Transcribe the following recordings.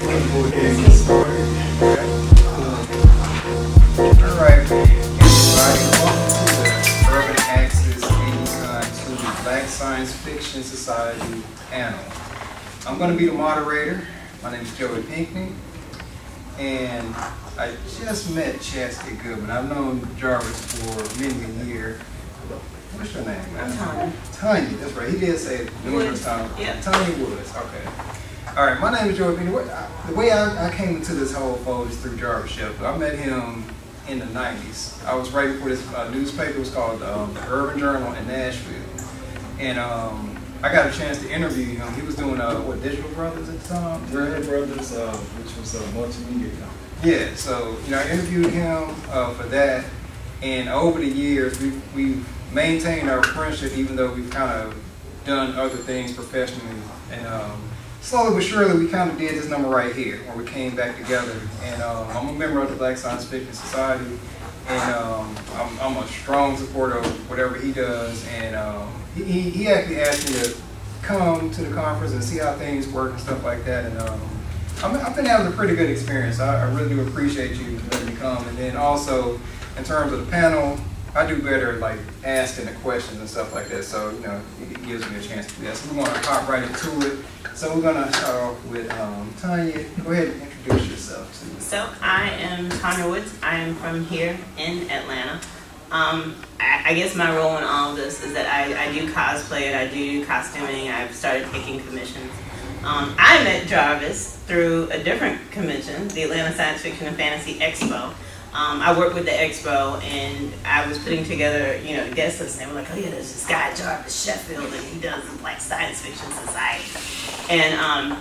Go ahead and get started. Okay. Alright, everybody, welcome to the Urban Access IndyCon to the Black Science Fiction Society panel. I'm going to be the moderator. My name is Joey Pinckney, and I just met Chastity Goodman. I've known Jarvis for many a year. What's your name, man? Tanya. Tanya, that's right. He did say it numerous times. Yeah. Tanya Woods, okay. All right, my name is Joey Pinckney. The way I came into this whole fold is through Jarvis Sheffield. I met him in the 90s. I was writing for this newspaper. It was called the Urban Journal in Nashville. And I got a chance to interview him. He was doing, Digital Brothers at the time? Digital Brothers, which was a multimedia company. Yeah, so, I interviewed him for that. And over the years, we've maintained our friendship, even though we've kind of done other things professionally. And slowly but surely, we kind of did this number right here, where we came back together. And I'm a member of the Black Science Fiction Society, and I'm a strong supporter of whatever he does. And he actually asked me to come to the conference and see how things work and stuff like that. And I've been having a pretty good experience. I really do appreciate you letting me come. And then also, in terms of the panel, I do better like asking the questions and stuff like that, so it gives me a chance to do that. So we're going to hop right into it. So we're going to start off with Tanya. Go ahead and introduce yourself to me. So I am Tanya Woods. I am from here in Atlanta. I guess my role in all of this is that I do cosplay and I do costuming. I've started taking commissions. I met Jarvis through a different convention, the Atlanta Science Fiction and Fantasy Expo. I worked with the expo, and I was putting together, guest lists, and they were like, oh yeah, there's this guy, Jarvis Sheffield, and he does the Black Science Fiction Society. And,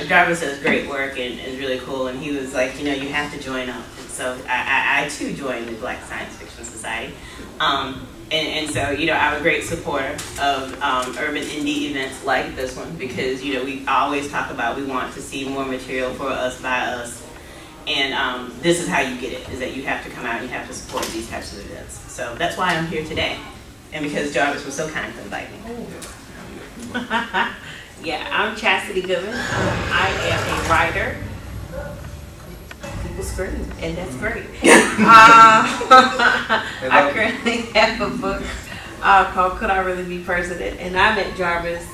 Jarvis does great work and is really cool, and he was like, you have to join up. And so I too joined the Black Science Fiction Society. And so, I'm a great supporter of urban indie events like this one, because, we always talk about we want to see more material for us, by us. And this is how you get it, is that you have to come out and you have to support these types of events. So that's why I'm here today. And because Jarvis was so kind to invite me. Yeah, I'm Chastity Goodman. I am a writer. People scream, and that's great. I currently have a book called Could I Really Be President? And I met Jarvis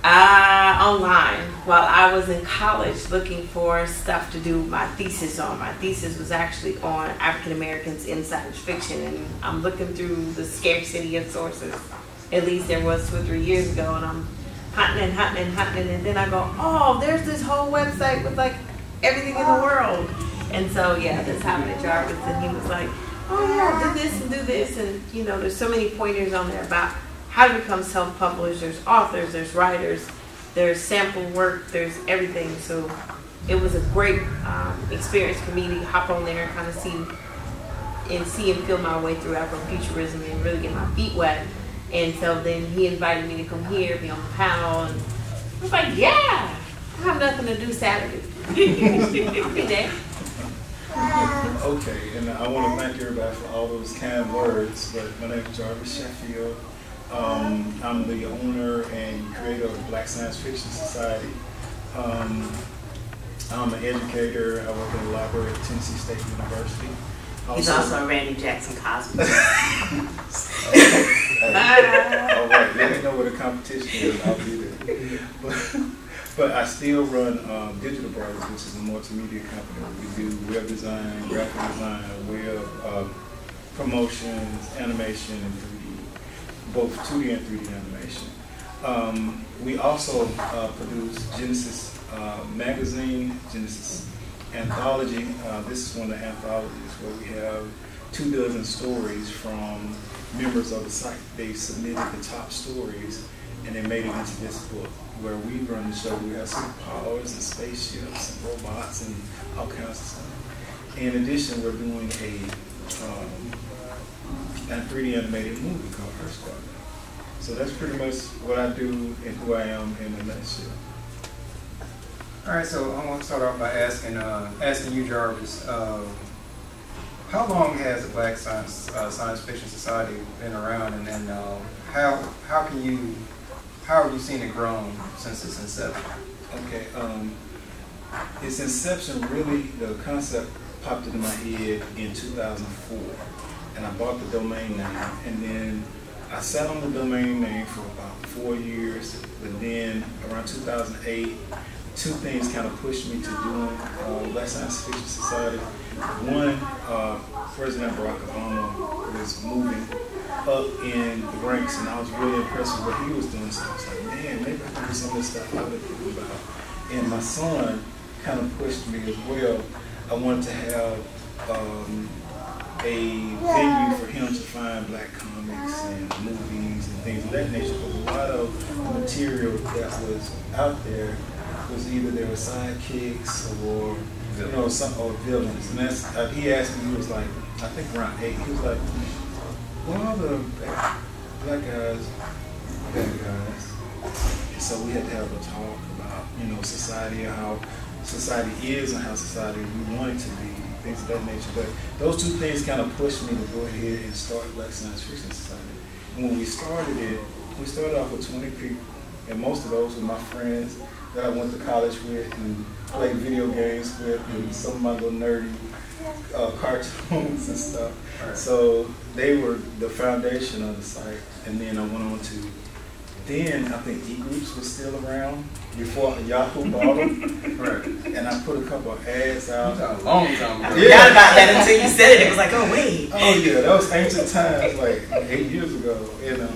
online while I was in college looking for stuff to do my thesis on. My thesis was actually on African Americans in science fiction, and I'm looking through the scarcity of sources. At least there was 2 or 3 years ago, and I'm hunting, and then I go, oh, there's this whole website with like everything in the world. And so yeah, that's how I met Jarvis, and he was like, oh yeah, do this and do this, and there's so many pointers on there about how to become self-published. There's authors, there's writers, there's sample work, there's everything. So it was a great experience for me to hop on there and kind of see and feel my way through Afrofuturism and really get my feet wet. And so then he invited me to come here, be on the panel, and I was like, yeah, I have nothing to do Saturday. I'll be there. Okay, and I want to thank everybody for all those kind words, but my name is Jarvis Sheffield. I'm the owner and creator of the Black Science Fiction Society. I'm an educator. I work in the library at Tennessee State University. He's also a Randy Jackson cosplayer. All right, let me know what the competition is. I'll be there. But I still run Digital Brothers, which is a multimedia company. We do web design, graphic design, web promotions, animation, and 3D. Both 2D and 3D animation. We also produce Genesis magazine, Genesis anthology. This is one of the anthologies where we have 24 stories from members of the site. They submitted the top stories and they made it into this book, where we run the show. We have superpowers and spaceships and robots and all kinds of stuff. In addition, we're doing a 3D animated movie called Her Squad. So that's pretty much what I do and who I am in a nutshell. All right, so I want to start off by asking you, Jarvis, how long has the Black Science Fiction Society been around, and then how have you seen it grown since its inception? Okay, its inception, really, the concept popped into my head in 2004, and I bought the domain name, and then I sat on the domain name for about 4 years, but then around 2008, two things kind of pushed me to doing Black Science Fiction Society. One, President Barack Obama was moving up in the ranks, and I was really impressed with what he was doing, so I was like, man, maybe I can do some of this stuff I've been thinking about. And my son kind of pushed me as well. I wanted to have a venue for him to find Black comics and movies and things of that nature. But a lot of material that was out there was either they were sidekicks or or villains. And that's he asked me. He was like, I think around 8. He was like, "Well, all the black guys, bad guys." And so we had to have a talk about society and how society is and how society we want it to be. Things of that nature. But those two things kind of pushed me to go ahead and start Black Science Fiction Society. And when we started it, we started off with 20 people, and most of those were my friends that I went to college with and played video games with, and some of my little nerdy cartoons and stuff. Right. So they were the foundation of the site, and then I went on to. Then I think e-groups was still around before Yahoo bought them. Right. And I put a couple of ads out. A long time ago. I forgot about that until you said it. It was like, oh wait. Oh yeah, that was ancient times, like 8 years ago. And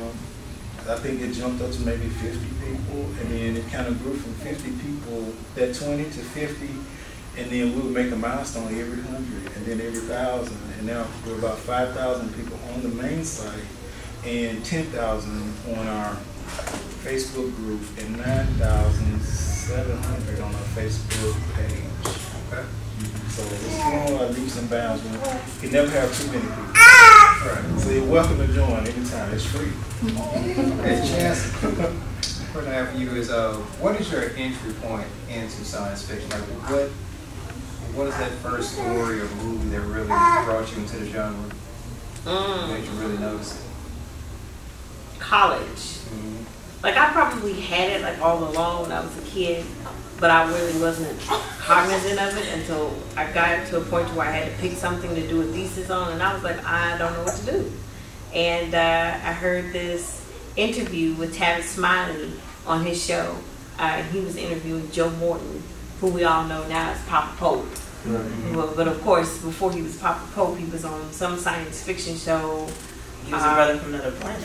I think it jumped up to maybe 50 people, and then it kind of grew from 50 people, that 20 to 50, and then we would make a milestone every 100, and then every 1,000, and now we're about 5,000 people on the main site, and 10,000 on our Facebook group, and 9,700 on our Facebook page. Okay. So it's growing by leaps and bounds. You can never have too many people. Right. So you're welcome to join anytime. It's free. Okay, Chance, the question I have for you is, what is your entry point into science fiction? Like, what is that first story or movie that really brought you into the genre? Made you really notice it? College. Like, I probably had it like all along when I was a kid, but I really wasn't cognizant of it until I got to a point where I had to pick something to do a thesis on, and I was like, I don't know what to do. And I heard this interview with Tavis Smiley on his show. He was interviewing Joe Morton, who we all know now as Papa Pope. Right. Well, but of course, before he was Papa Pope, he was on some science fiction show. He was a brother from another planet.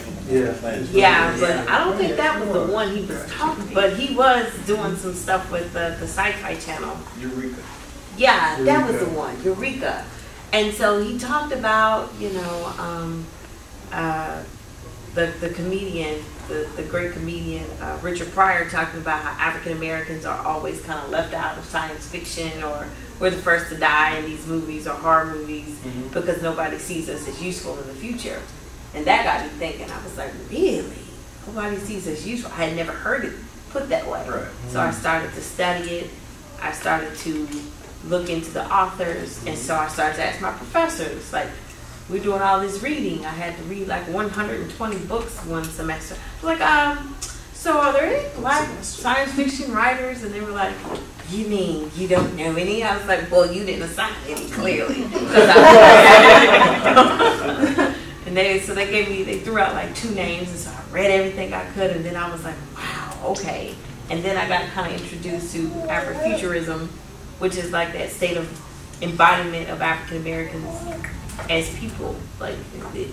Yeah, but I don't think that was the one he was talking. But he was doing some stuff with the Sci-Fi Channel. Eureka. Yeah, that was the one, Eureka. And so he talked about, the comedian, the great comedian Richard Pryor, talking about how African Americans are always kind of left out of science fiction, or we're the first to die in these movies or horror movies because nobody sees us as useful in the future. And that got me thinking. I was like, really? Nobody sees us useful? I had never heard it put that way. Right. So I started to study it. I started to look into the authors, and so I started to ask my professors, like, we're doing all this reading. I had to read like 120 books one semester. I was like, so are there any Black science fiction writers? And they were like, you mean you don't know any? I was like, well, you didn't assign any, clearly. And they threw out like 2 names, and so I read everything I could, and then I was like, wow, okay. And then I got kind of introduced to Afrofuturism, which is like that state of embodiment of African Americans as people, like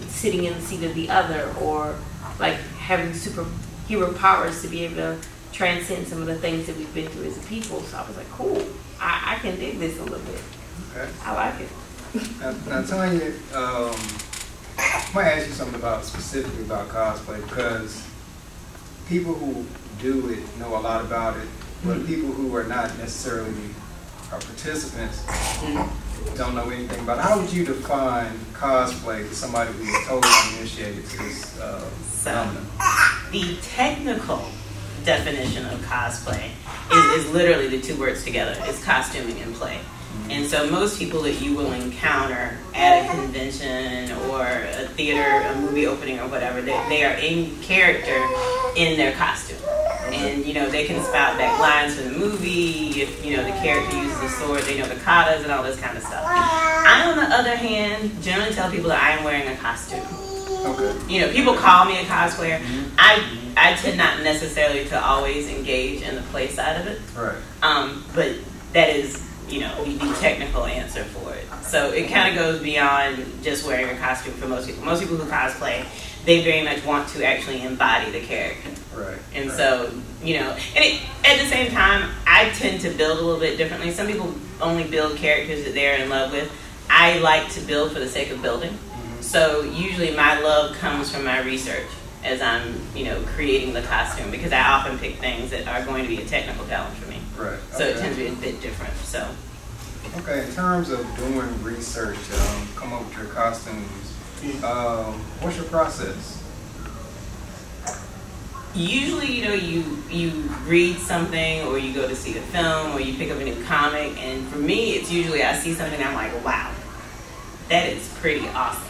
sitting in the seat of the other, or like having superhero powers to be able to transcend some of the things that we've been through as a people. So I was like, cool, I can dig this a little bit. Okay. I like it. Now Tanya, I might ask you something specifically about cosplay, because people who do it know a lot about it, but people who are not necessarily participants don't know anything about it. How would you define cosplay to somebody who is totally uninitiated to this phenomenon? The technical definition of cosplay is literally the 2 words together. It's costuming and play. And so most people that you will encounter at a convention or a theater, a movie opening or whatever, they are in character in their costume. And And, you know, they can spout back lines from the movie. If, you know, the character uses a sword, they know the katas and all this kind of stuff. I, on the other hand, generally tell people that I am wearing a costume. Okay. You know, people call me a cosplayer. I tend not necessarily to always engage in the play side of it. Right. But that is, you know, the technical answer for it. So it kind of goes beyond just wearing a costume for most people. Most people who cosplay, they very much want to actually embody the character. Right. And right. so, you know, and at the same time, I tend to build a little bit differently. Some people only build characters that they're in love with. I like to build for the sake of building. So usually my love comes from my research as I'm, you know, creating the costume, because I often pick things that are going to be a technical challenge for me. Right. So okay. it tends to be a bit different. So. Okay, in terms of doing research to come up with your costumes, what's your process? Usually, you know, you read something, or you go to see a film, or you pick up a new comic, and for me, it's usually I see something and I'm like, wow, that is pretty awesome.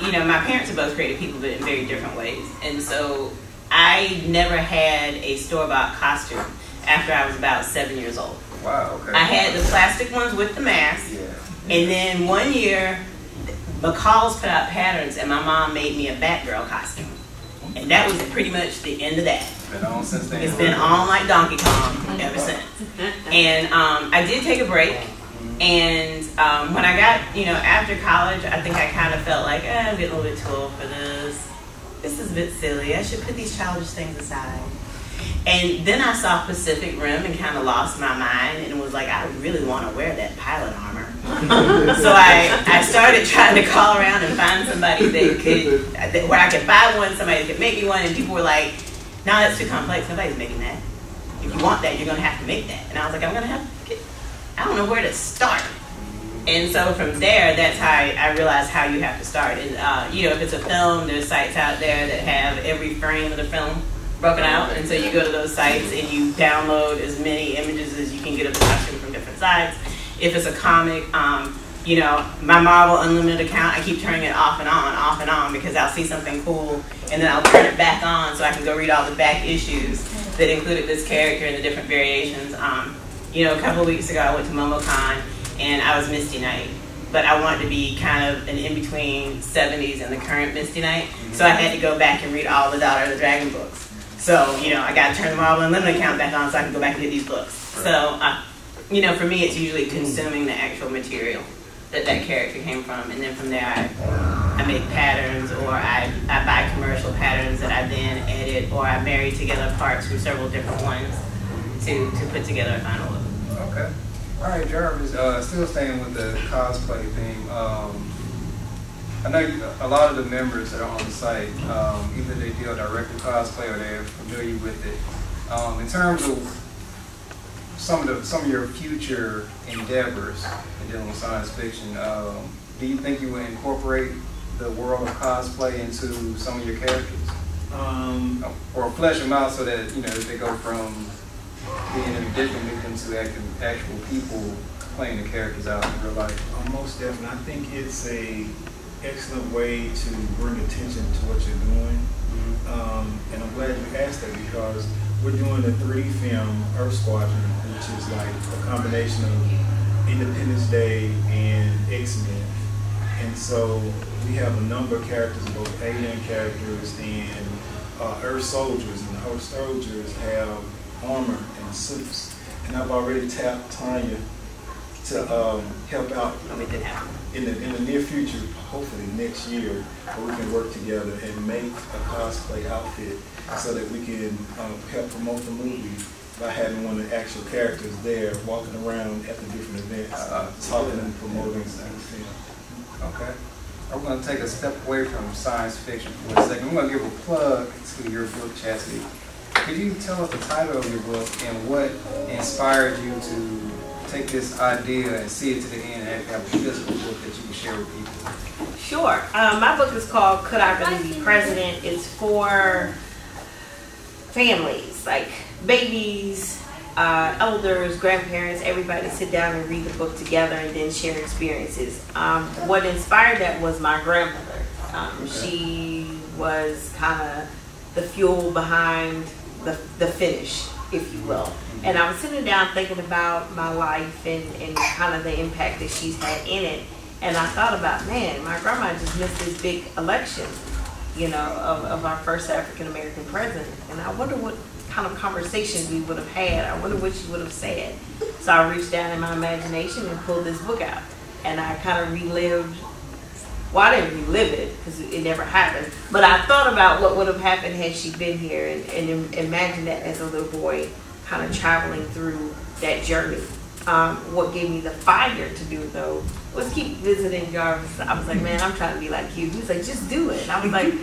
You know, my parents are both creative people, but in very different ways, and so I never had a store-bought costume after I was about 7 years old. Wow, okay. I had the plastic ones with the mask, and then one year, McCall's put out patterns, and my mom made me a Batgirl costume. And that was pretty much the end of that. It's been on since then. It's been on like Donkey Kong ever since. And I did take a break. And when I got, you know, after college, I think I kind of felt like, I'm getting a little bit too old for this. This is a bit silly. I should put these childish things aside. And then I saw Pacific Rim and kind of lost my mind and was like, I really want to wear that pilot armor. So I started trying to call around and find somebody where I could buy one, somebody that could make me one, and people were like, no, that's too complex. Nobody's making that. If you want that, you're going to have to make that. And I was like, I don't know where to start. And so from there, that's how I realized how you have to start. And, you know, if it's a film, there's sites out there that have every frame of the film broken out, and so you go to those sites and you download as many images as you can get of the costume from different sites. If it's a comic, you know, my Marvel Unlimited account, I keep turning it off and on, because I'll see something cool and then I'll turn it back on so I can go read all the back issues that included this character and the different variations. You know, a couple of weeks ago I went to MomoCon and I was Misty Knight, but I wanted to be kind of an in-between 70s and the current Misty Knight, so I had to go back and read all the Daughter of the Dragon books. So, you know, I got to turn the Marvel Unlimited account back on so I can go back and get these books. Right. So, you know, for me, it's usually consuming the actual material that character came from. And then from there, I make patterns, or I buy commercial patterns that I then edit, or I marry together parts from several different ones to put together a final look. Okay. All right, Jarvis, still staying with the cosplay theme. I know a lot of the members that are on the site, either they deal directly with cosplay or they're familiar with it. In terms of some of your future endeavors in dealing with science fiction, do you think you would incorporate the world of cosplay into some of your characters, or flesh them out so that, you know, they go from being in a different medium to actual people playing the characters out in real life? Most definitely. I think it's a excellent way to bring attention to what you're doing. And I'm glad you asked that, because we're doing a 3D film, Earth Squadron, which is like a combination of Independence Day and X-Men. And so we have a number of characters, both alien characters and Earth soldiers. And the Earth soldiers have armor and suits. And I've already tapped Tanya to help out in the near future, hopefully next year, where we can work together and make a cosplay outfit so that we can help promote the movie by having one of the actual characters there walking around at the different events, talking and promoting the film. Okay. I'm going to take a step away from science fiction for a second. I'm going to give a plug to your book, Chastity. Could you tell us the title of your book and what inspired you to take this idea and see it to the end and actually have a physical book that you can share with people? Sure. My book is called Could I Really Be President? It's for families, like babies, elders, grandparents, everybody sit down and read the book together and then share experiences. What inspired that was my grandmother. She was kind of the fuel behind the finish, if you will. And I was sitting down thinking about my life and kind of the impact that she's had in it. And I thought about, man, my grandma just missed this big election, you know, of our first African American president. And I wonder what kind of conversations we would have had. I wonder what she would have said. So I reached down in my imagination and pulled this book out. And I kind of relived, well, I didn't relive it because it never happened, but I thought about what would have happened had she been here and imagine that as a little boy kind of traveling through that journey. What gave me the fire to do it though was keep visiting Jarvis. I was like, man, I'm trying to be like you. He was like, just do it. And I was like,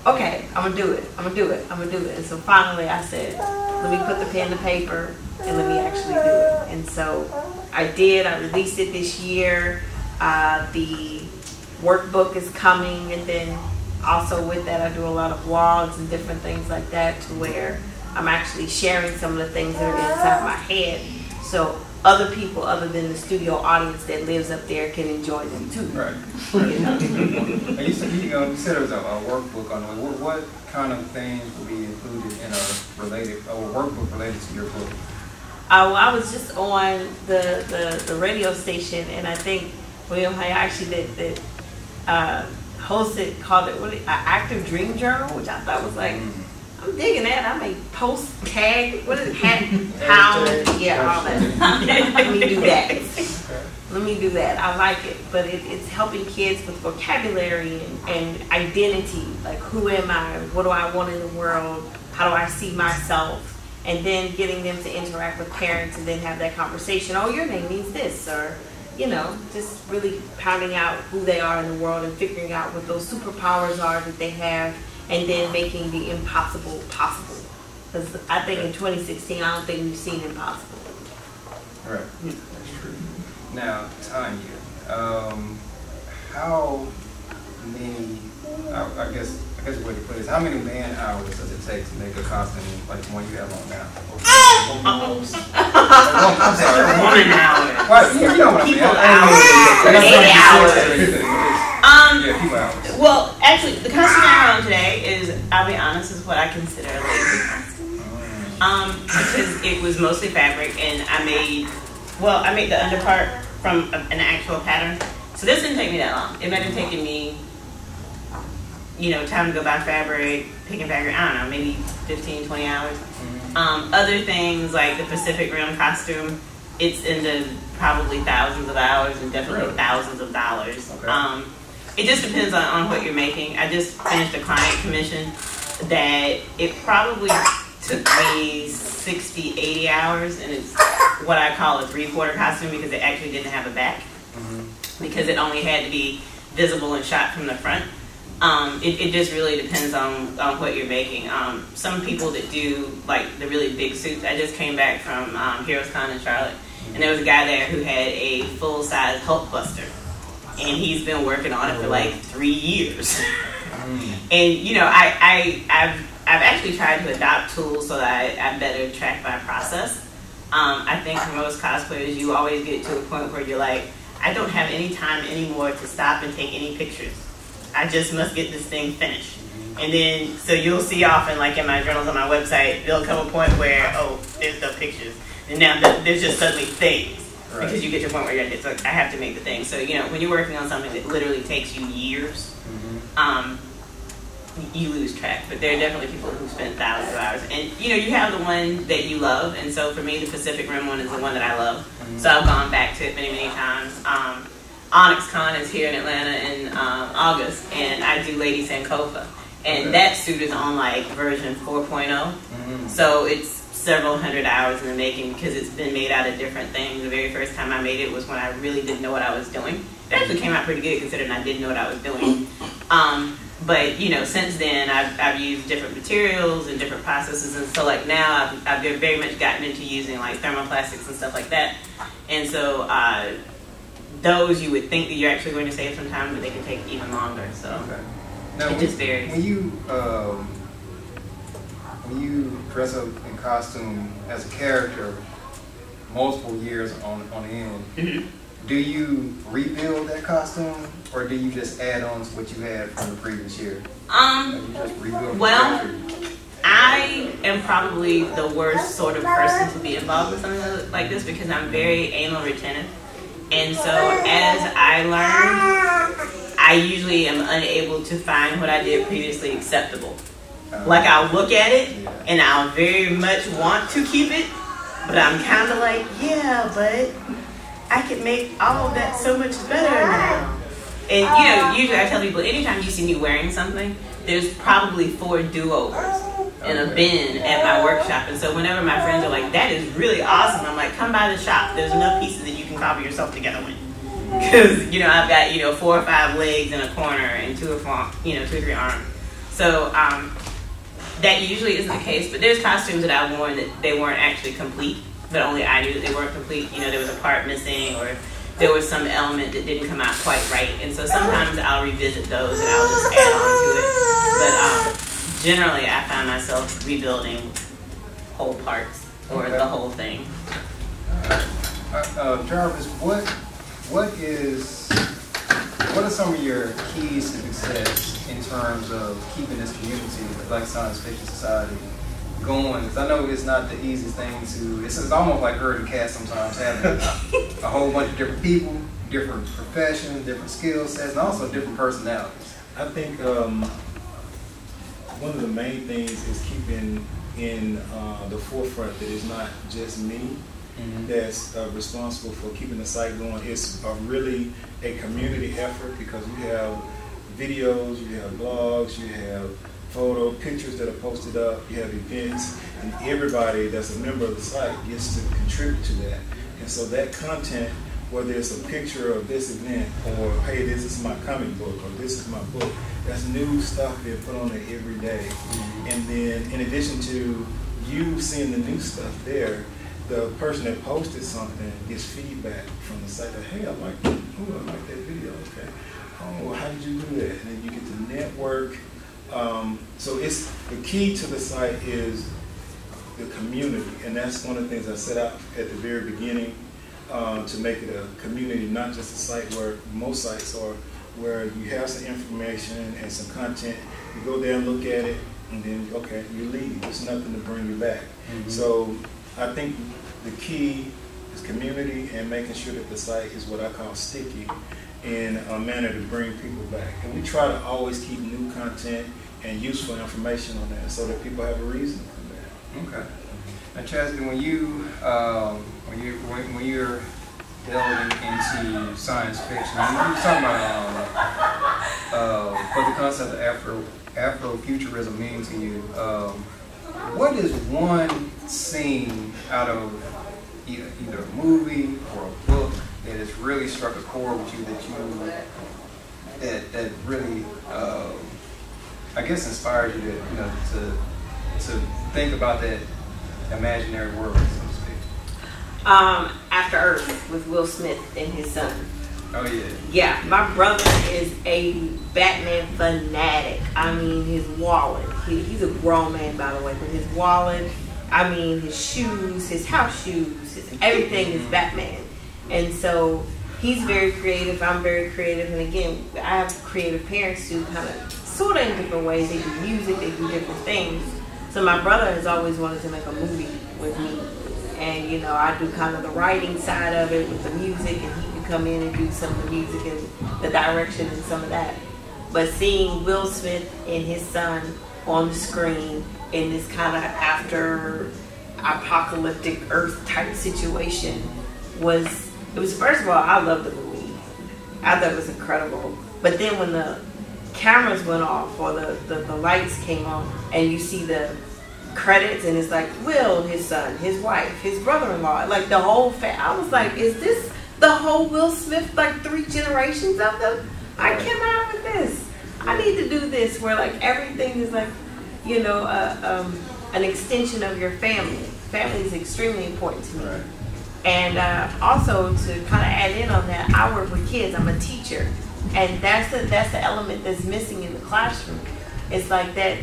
okay, I'm gonna do it. I'm gonna do it. I'm gonna do it. And so finally I said, let me put the pen to paper and let me actually do it. And so I did. I released it this year. The workbook is coming, and then also with that I do a lot of vlogs and different things like that to where I'm actually sharing some of the things that are inside my head so other people other than the studio audience that lives up there can enjoy them too. Right. You know? And you said there was a workbook on it. What kind of things will be included in a workbook related to your book? Well, I was just on the radio station, and I think William Hayashi that hosted called it an active dream journal, which I thought was like, I'm digging that. I may post, tag, what is it, pound, yeah, all that. Let me do that. Let me do that. I like it, but it's helping kids with vocabulary and identity. Like, who am I? What do I want in the world? How do I see myself? And then getting them to interact with parents and then have that conversation. Oh, your name means this, or, you know, just really pounding out who they are in the world and figuring out what those superpowers are that they have, and then making the impossible possible. Because I think in 2016, I don't think we've seen impossible. Right, that's true. Now, Tanya, how many, I guess the way to put it is, how many man hours does it take to make a costume like the one you have on now? I'm sorry. 1 hour. What? You know what I mean. People hours. 8 hours. Yeah, people hours. Well, actually, the costume I have on today is, I'll be honest, is what I consider a lazy costume. Because it was mostly fabric, and I made the underpart from an actual pattern. So this didn't take me that long. It might have taken me, time to go buy fabric, picking fabric, I don't know, maybe 15, 20 hours. Other things like the Pacific Rim costume, it's in the probably thousands of hours and definitely thousands of dollars. Okay. It just depends on what you're making. I just finished a client commission that it probably took me 60, 80 hours, and it's what I call a 3/4 costume because it actually didn't have a back, because it only had to be visible and shot from the front. It just really depends on what you're making. Some people that do like the really big suits, I just came back from HeroesCon in Charlotte, and there was a guy there who had a full-size Hulkbuster, and he's been working on it for like 3 years. And I've actually tried to adopt tools so that I better track my process. I think for most cosplayers, you always get to a point where you're like, I don't have any time anymore to stop and take any pictures. I just must get this thing finished. And then, so you'll see often, like in my journals on my website, there'll come a point where, oh, there's no pictures. And now there's just suddenly things. Right. Because you get to a point where you're like, I have to make the thing. So, when you're working on something that literally takes you years, you lose track. But there are definitely people who spend thousands of hours. And, you have the one that you love. And so for me, the Pacific Rim one is the one that I love. So I've gone back to it many, many times. IndyCon is here in Atlanta in August, and I do Lady Sankofa. And that suit is on like version 4.0. So it's several hundred hours in the making because it's been made out of different things. The very first time I made it was when I really didn't know what I was doing. It actually came out pretty good considering I didn't know what I was doing. But since then I've used different materials and different processes, and so like now I've very much gotten into using like thermoplastics and stuff like that. And so those you would think that you're actually going to save some time, but they can take even longer. So now, it just varies. When you dress up in costume as a character multiple years on end, do you rebuild that costume, or do you just add on to what you had from the previous year? You just rebuild the character? I am probably the worst sort of person to be involved with something like this because I'm very anal retentive. And so as I learn, I usually am unable to find what I did previously acceptable. Like I'll look at it and I'll very much want to keep it, but I'm kind of like, yeah, but I could make all of that so much better now. And usually I tell people, anytime you see me wearing something, there's probably 4 do-overs in a bin at my workshop. And so whenever my friends are like, that is really awesome, I'm like, come by the shop. There's enough pieces that you can cobble yourself together with. Because, I've got, 4 or 5 legs in a corner and 2 or 3 arms. So that usually isn't the case. But there's costumes that I've worn that they weren't actually complete, but only I knew that they weren't complete. There was a part missing, or there was some element that didn't come out quite right. And so sometimes I'll revisit those and I'll just add on to it. But generally I find myself rebuilding whole parts or the whole thing. Jarvis, what are some of your keys to success in terms of keeping this community, the Black Science Fiction Society, going? Because I know it's not the easiest thing to, it's almost like herding cats sometimes, having a whole bunch of different people, different professions, different skill sets, and also different personalities. I think one of the main things is keeping in the forefront that it's not just me that's responsible for keeping the site going. It's really a community effort because you have videos, you have blogs, you have pictures that are posted up, you have events, and everybody that's a member of the site gets to contribute to that. And so that content, whether it's a picture of this event, or hey, this is my comic book, or this is my book, that's new stuff being put on there every day. And then in addition to you seeing the new stuff there, the person that posted something gets feedback from the site that, hey, I like that video, okay. Oh, how did you do that? And then you get to network. So it's the key to the site is the community, and that's one of the things I set out at the very beginning to make it a community, not just a site where most sites are, where you have some information and some content, you go there and look at it, and then okay, you leave. There's nothing to bring you back. So I think the key is community and making sure that the site is what I call sticky in a manner to bring people back. And we try to always keep new content and useful information on there so that people have a reason to come back. Okay. Now, Chastity, when you're delving into science fiction, and you were talking about what the concept of Afrofuturism means to you. What is one scene out of either a movie or a book that has really struck a chord with you that really I guess inspired you to think about that imaginary world, so to speak? After Earth with Will Smith and his son. Oh yeah. Yeah, my brother is a Batman fanatic. I mean, his wallet. He's a grown man, by the way, but his wallet, I mean, his shoes, his house shoes, everything is Batman. And so he's very creative. I'm very creative. And again, I have creative parents too, kind of, sort of in different ways. They do music, they do different things. So my brother has always wanted to make a movie with me. And, I do kind of the writing side of it with the music, and he can come in and do some of the music and the direction and some of that. But seeing Will Smith and his son on the screen in this kind of after apocalyptic Earth type situation was first of all, I loved the movie. I thought it was incredible. But then when the cameras went off or the lights came on and you see the credits and it's like Will, his son, his wife, his brother-in-law, like the whole I was like, is this the whole Will Smith, like 3 generations of them? I cannot with this. I need to do this where like everything is like, an extension of your family. Family is extremely important to me. Right. And also to kind of add in on that, I work with kids. I'm a teacher, and that's the element that's missing in the classroom. It's like that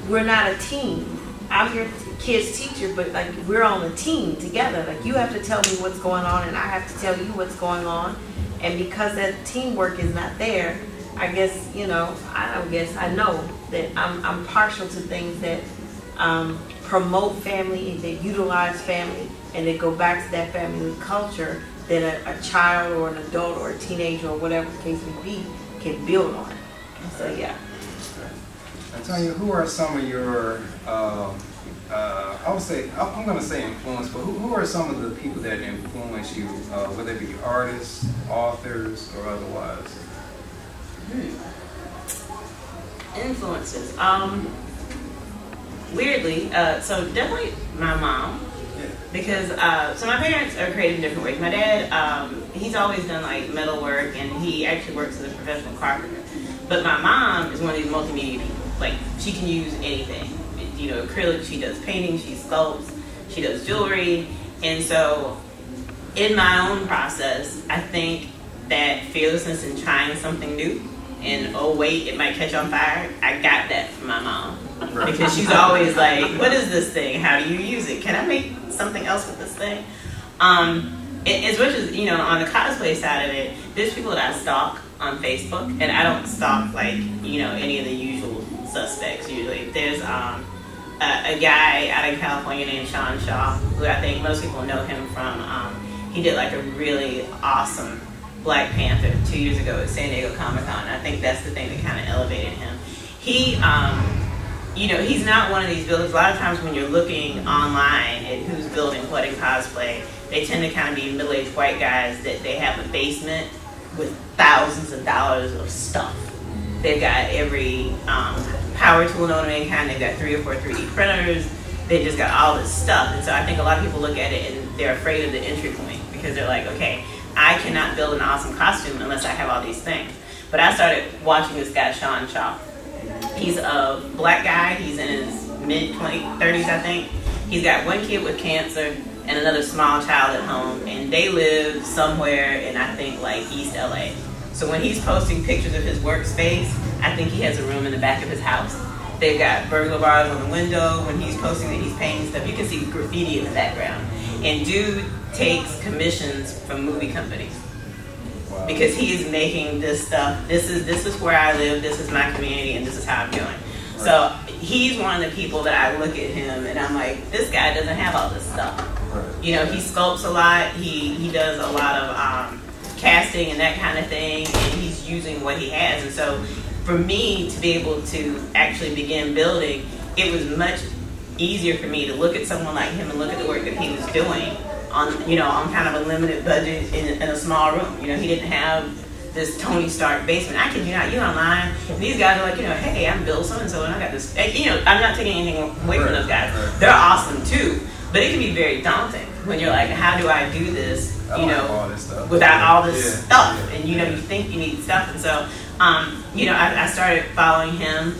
we're not a team. I'm your kid's teacher, but like we're on a team together. Like you have to tell me what's going on, and I have to tell you what's going on. And because that teamwork is not there, I guess I know that I'm partial to things that promote family and they utilize family and they go back to that family culture that a child or an adult or a teenager or whatever the case may be can build on. So yeah. And Tanya, who are some of your, I would say, I'm going to say influence, but who are some of the people that influence you, whether it be artists, authors, or otherwise? Influences. Weirdly, so definitely my mom. Because, so my parents are creative in different ways. My dad, he's always done like metal work and he actually works as a professional carpenter. But my mom is one of these multimedia people. Like, she can use anything. You know, acrylic, she does painting, she sculpts, she does jewelry. And so, in my own process, I think that fearlessness in trying something new and, oh wait, it might catch on fire, I got that from my mom. Right. Because she's always like, what is this thing? How do you use it? Can I make something else with this thing? As much as, you know, on the cosplay side of it, there's people that I stalk on Facebook, and I don't stalk like, you know, any of the usual suspects usually. There's a guy out of California named Sean Shaw, who I think most people know him from, he did like a really awesome Black Panther 2 years ago at San Diego Comic-Con. I think that's the thing that kind of elevated him. He, you know, he's not one of these builders. A lot of times when you're looking online at who's building what in cosplay, they tend to kind of be middle-aged white guys that they have a basement with thousands of dollars of stuff. They've got every power tool known to mankind. They've got 3 or 4 3D printers. They just got all this stuff. And so I think a lot of people look at it and they're afraid of the entry point because they're like, okay, I cannot build an awesome costume unless I have all these things. But I started watching this guy, Sean Shaw. He's a Black guy. He's in his mid-30s, I think. He's got 1 kid with cancer and another small child at home. And they live somewhere in, I think, like East LA. So when he's posting pictures of his workspace, I think he has a room in the back of his house. They've got burglar bars on the window. When he's posting that he's painting stuff, you can see graffiti in the background. And dude takes commissions from movie companies. Wow. Because he is making this stuff. This is where I live, this is my community, and this is how I'm doing. Right. So he's one of the people that I look at him and I'm like, this guy doesn't have all this stuff. Right. You know, he sculpts a lot, he does a lot of casting and that kind of thing, and he's using what he has. And so for me to be able to actually begin building, it was much easier for me to look at someone like him and look at the work that he was doing on, you know, on kind of a limited budget in a small room. You know, he didn't have this Tony Stark basement. I kid you not, you online, and these guys are like, you know, hey, I'm Bill so-and-so, and I got this, and, you know, I'm not taking anything away from those guys. They're awesome too, but it can be very daunting when you're like, how do I do this, you know, without all this stuff? And, you know, you think you need stuff. And so, you know, I started following him,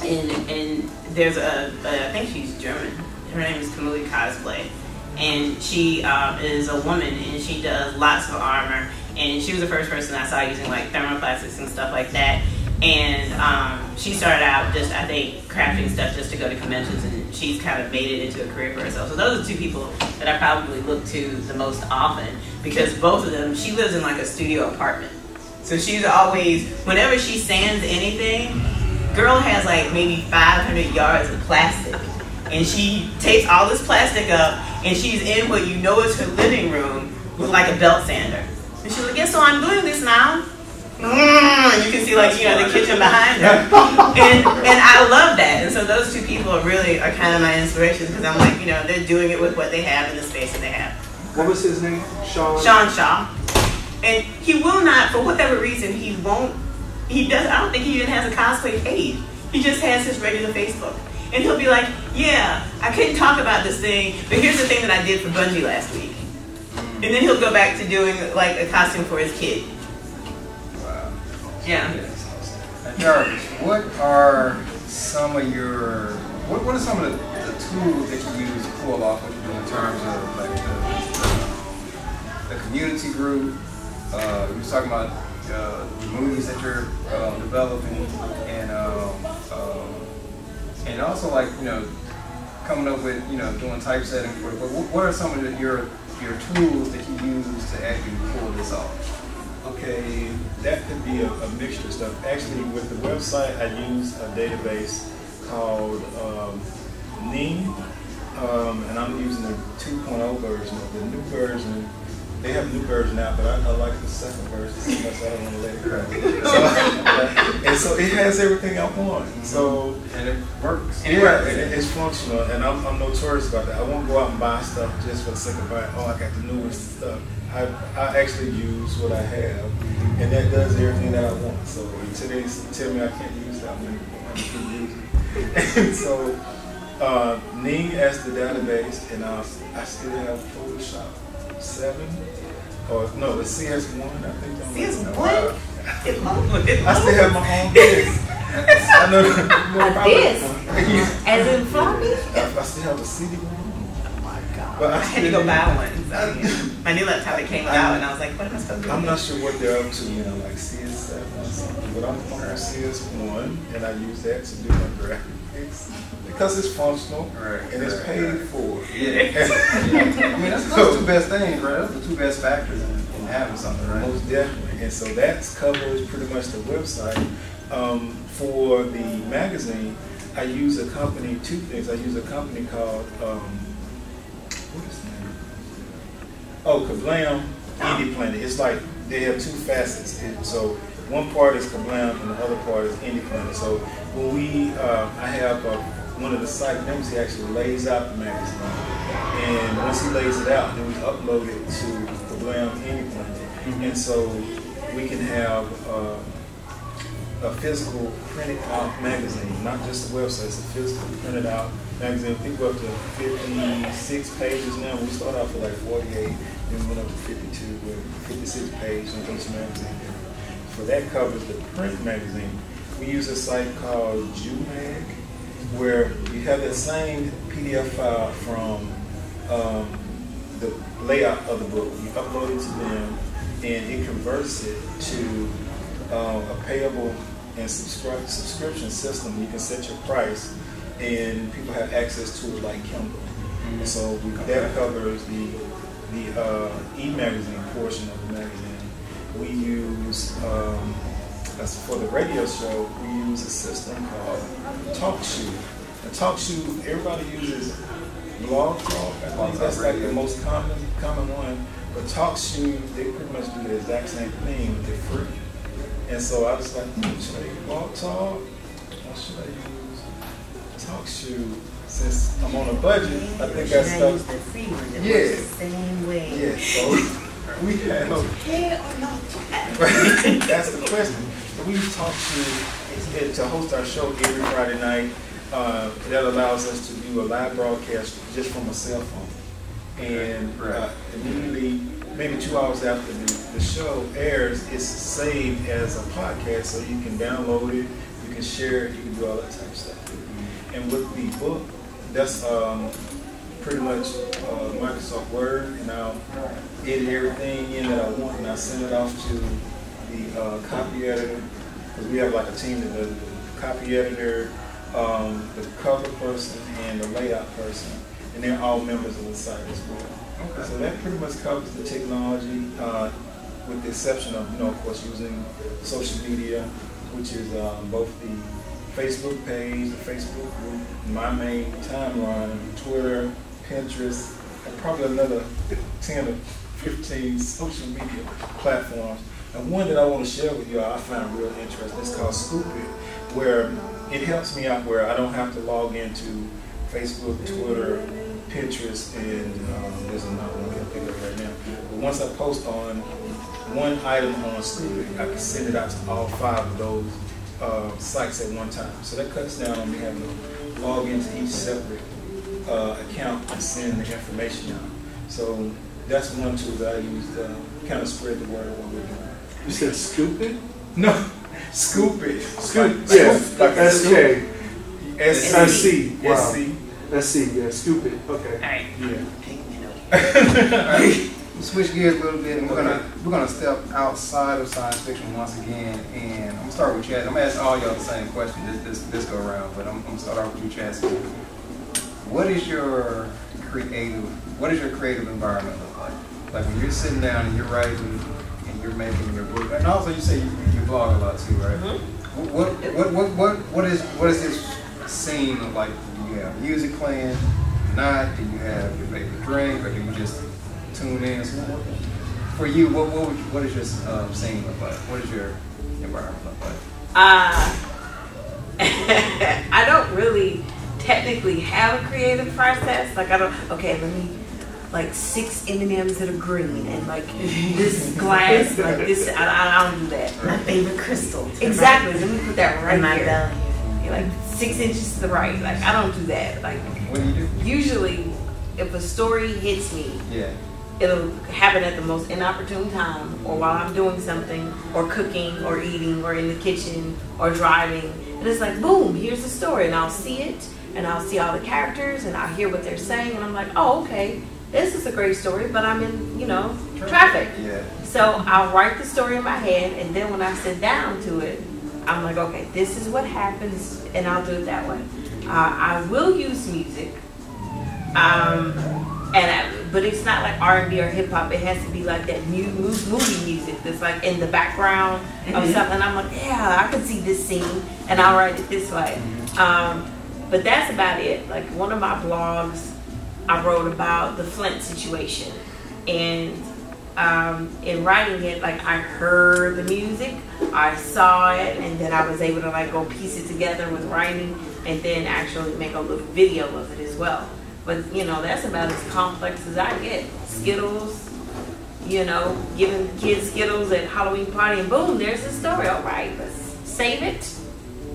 and there's I think she's German. Her name is Kamui Cosplay. And she is a woman, and she does lots of armor. And she was the first person I saw using like thermoplastics and stuff like that. And she started out just, I think, crafting stuff just to go to conventions, and she's kind of made it into a career for herself. So those are 2 people that I probably look to the most often, because both of them, she lives in like a studio apartment. So she's always, whenever she sands anything, girl has like maybe 500 yards of plastic. And she takes all this plastic up, and she's in what you know is her living room with like a belt sander. And she's like, yeah, so I'm doing this now. And you can see like, you know, the kitchen behind her. And I love that. And so those 2 people really are kind of my inspiration, because I'm like, you know, they're doing it with what they have in the space that they have. What was his name? Sean Shaw. And he will not, for whatever reason, he does, I don't think he even has a cosplay page. He just has his regular Facebook. And he'll be like, yeah, I couldn't talk about this thing, but here's the thing that I did for Bungie last week. And then he'll go back to doing like a costume for his kid. Wow. Yeah. Jarvis, what are some of your, what are some of the tools that you use to pull off what you do in terms of like the community group? You were talking about the movies that you're developing, and also like, you know, coming up with, you know, doing typesetting for it. But what are some of your tools that you use to actually pull this off? Okay, that could be a mixture of stuff. Actually, with the website, I use a database called Ning, and I'm using the 2.0 version. The new version, they have a new version now, but I like the second version so much I don't want to let it go. And so it has everything I want. So and it works. Yeah, it's functional, and I'm notorious about that. I won't go out and buy stuff just for the sake of buying. Oh, I got the newest stuff. I actually use what I have, and that does everything that I want. So until they tell me I can't use that, I'm going to keep using it. And so Ning as the database, and I still have Photoshop 7, or no, the CS1. I think CS1? I still have my own disk. I know. A disc? As in floppy? I still have a CD-ROM. I had to go buy one. My new laptop that came out, and I was like, what am I supposed to do? I'm not sure what they're up to, like CS7 or something, but I'm on CS1, and I use that to do my graphics because it's functional and it's paid for. Yeah. I mean, that's the two best things, right? That's the two best factors in having something, right? Most definitely. And so that covers pretty much the website. For the magazine, I use a company, two things. I use a company called, what is the name? Oh, Kablam Indie Planet. It's like they have two facets. So one part is Kablam and the other part is Indie Planet. So when we, I have one of the site members, he actually lays out the magazine. And once he lays it out, then we upload it to Kablam Indie Planet. And so we can have a physical printed out magazine, not just a website, it's a physical printed out magazine. I think we're up to 56 pages now. We started off with like 48, then we went up to 52, with 56 pages on each magazine. For that covers the print magazine. We use a site called JUMag, where you have that same PDF file from the layout of the book. You upload it to them, and it converts it to a payable and subscription system. You can set your price, and people have access to it like Kindle. So that covers the e-magazine portion of the magazine. We use, as for the radio show, we use a system called TalkShoe. And TalkShoe, everybody uses Blog Talk. I think that's like the most common one. But TalkShoe, they pretty much do the exact same thing, but they're free. And so I was like, should I use Blog Talk or should I use TalkShoe? Since I'm on a budget, I think I stuck. Use the free one that Yeah. works the same way. Yeah, so we have. Pay or not? That's the question. So we use TalkShoe to host our show every Friday night. That allows us to do a live broadcast just from a cell phone. And immediately, maybe 2 hours after the show airs, it's saved as a podcast, so you can download it, you can share it, you can do all that type of stuff. And with the book, that's pretty much Microsoft Word, and I'll edit everything in that I want, and I send it off to the copy editor, because we have like a team that does the copy editor, the cover person, and the layout person, and they're all members of the site as well. Okay. So that pretty much covers the technology, with the exception of, of course, using social media, which is both the Facebook page, the Facebook group, my main timeline, Twitter, Pinterest, and probably another 10 or 15 social media platforms. And one that I want to share with you, I find real interesting. It's called Scoop It, where it helps me out where I don't have to log into Facebook, Twitter, Pinterest, and there's another one I can't think of right now. But once I post on one item on Scoop It, I can send it out to all 5 of those sites at one time. So that cuts down on me having to log into each separate account and send the information out. So that's one tool that I use to kind of spread the word of what we're doing. You said Scoop It? No, Scoop It. Scoop, like S-K. S-C. Wow. S-C. S-C, yeah, Scoop It. Okay. All right. Yeah. We'll switch gears a little bit, and we're gonna step outside of science fiction once again, and I'm gonna start with Chad. I'm gonna ask all y'all the same question this go around, but I'm gonna start off with you, Chad. What is your creative environment look like? Like when you're sitting down and you're writing and you're making your book, and also you say you blog a lot too, right? Mm-hmm. What is this scene of like, do you have music playing, not? Do you have your favorite drink, or do you just tune in? So for you, what is your scene look like? What is your environment look like? I don't really technically have a creative process. Like okay, let me, like 6 M&Ms that are green and like this glass, like this, I don't do that. My favorite crystal. Exactly, let me put that right in my here. belly. You're like 6 inches to the right. Like I don't do that. Like What do you do? usually if a story hits me, Yeah. it'll happen at the most inopportune time, or while I'm doing something, or cooking, or eating, or in the kitchen, or driving. And it's like, boom, here's the story. And I'll see it, and I'll see all the characters, and I'll hear what they're saying, and I'm like, oh, okay, this is a great story, but I'm in, traffic. Yeah. So I'll write the story in my head, and then when I sit down to it, I'm like, okay, this is what happens, and I'll do it that way. I will use music. But it's not like R&B or hip hop. It has to be like that new movie music that's like in the background of something. I'm like, yeah, I can see this scene, and I'll write it this way. But that's about it. Like one of my blogs, I wrote about the Flint situation, and in writing it, like I heard the music, I saw it, and then I was able to like go piece it together with writing, and then actually make a little video of it as well. But that's about as complex as I get. Skittles, giving kids Skittles at Halloween party, and boom, there's the story. All right, let's save it